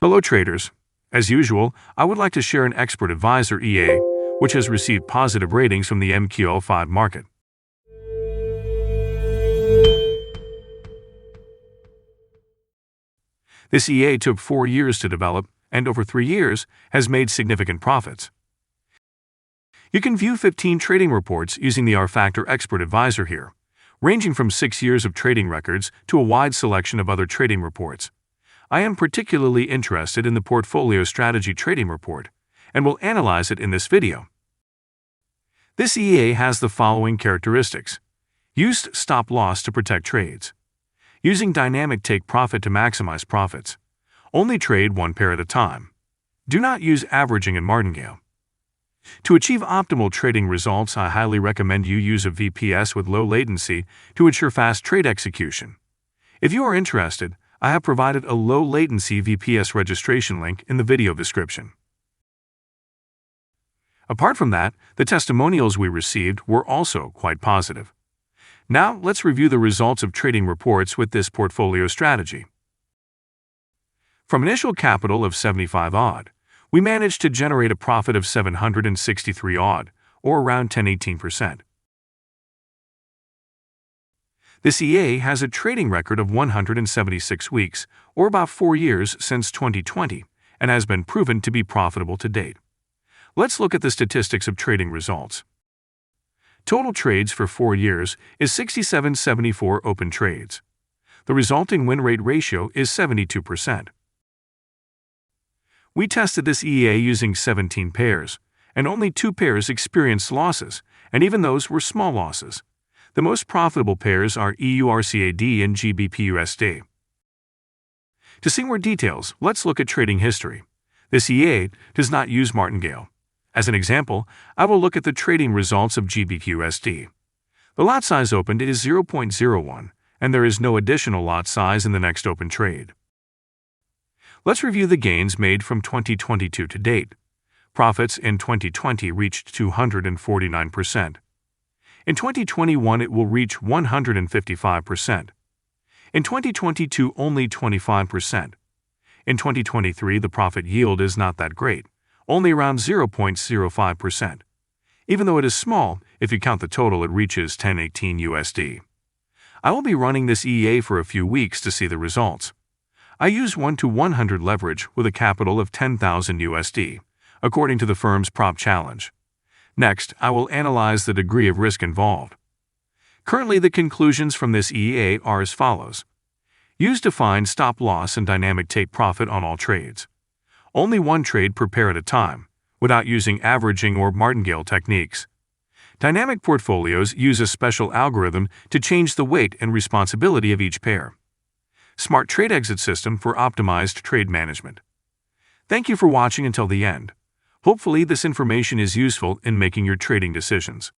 Hello traders. As usual, I would like to share an expert advisor EA, which has received positive ratings from the MQL5 market. This EA took 4 years to develop and over 3 years has made significant profits. You can view 15 trading reports using the R-Factor Expert Advisor here, ranging from 6 years of trading records to a wide selection of other trading reports. I am particularly interested in the Portfolio Strategy Trading Report and will analyze it in this video. This EA has the following characteristics. Used stop loss to protect trades. Using dynamic take profit to maximize profits. Only trade one pair at a time. Do not use averaging in Martingale. To achieve optimal trading results, I highly recommend you use a VPS with low latency to ensure fast trade execution. If you are interested, I have provided a low-latency VPS registration link in the video description. Apart from that, the testimonials we received were also quite positive. Now, let's review the results of trading reports with this portfolio strategy. From initial capital of 75 odd, we managed to generate a profit of 763 odd, or around 10-18%. This EA has a trading record of 176 weeks, or about 4 years since 2020, and has been proven to be profitable to date. Let's look at the statistics of trading results. Total trades for 4 years is 67.74 open trades. The resulting win rate ratio is 72%. We tested this EA using 17 pairs, and only 2 pairs experienced losses, and even those were small losses. The most profitable pairs are EURCAD and GBPUSD. To see more details, let's look at trading history. This EA does not use Martingale. As an example, I will look at the trading results of GBPUSD. The lot size opened is 0.01, and there is no additional lot size in the next open trade. Let's review the gains made from 2022 to date. Profits in 2020 reached 249%. In 2021, it will reach 155%. In 2022, only 25%. In 2023, the profit yield is not that great, only around 0.05%. Even though it is small, if you count the total, it reaches 10.18 USD. I will be running this EA for a few weeks to see the results. I use 1-to-100 leverage with a capital of 10,000 USD, according to the firm's prop challenge. Next, I will analyze the degree of risk involved. Currently, the conclusions from this EA are as follows. Use defined stop loss and dynamic take profit on all trades. Only one trade per pair at a time, without using averaging or Martingale techniques. Dynamic portfolios use a special algorithm to change the weight and responsibility of each pair. Smart trade exit system for optimized trade management. Thank you for watching until the end. Hopefully, this information is useful in making your trading decisions.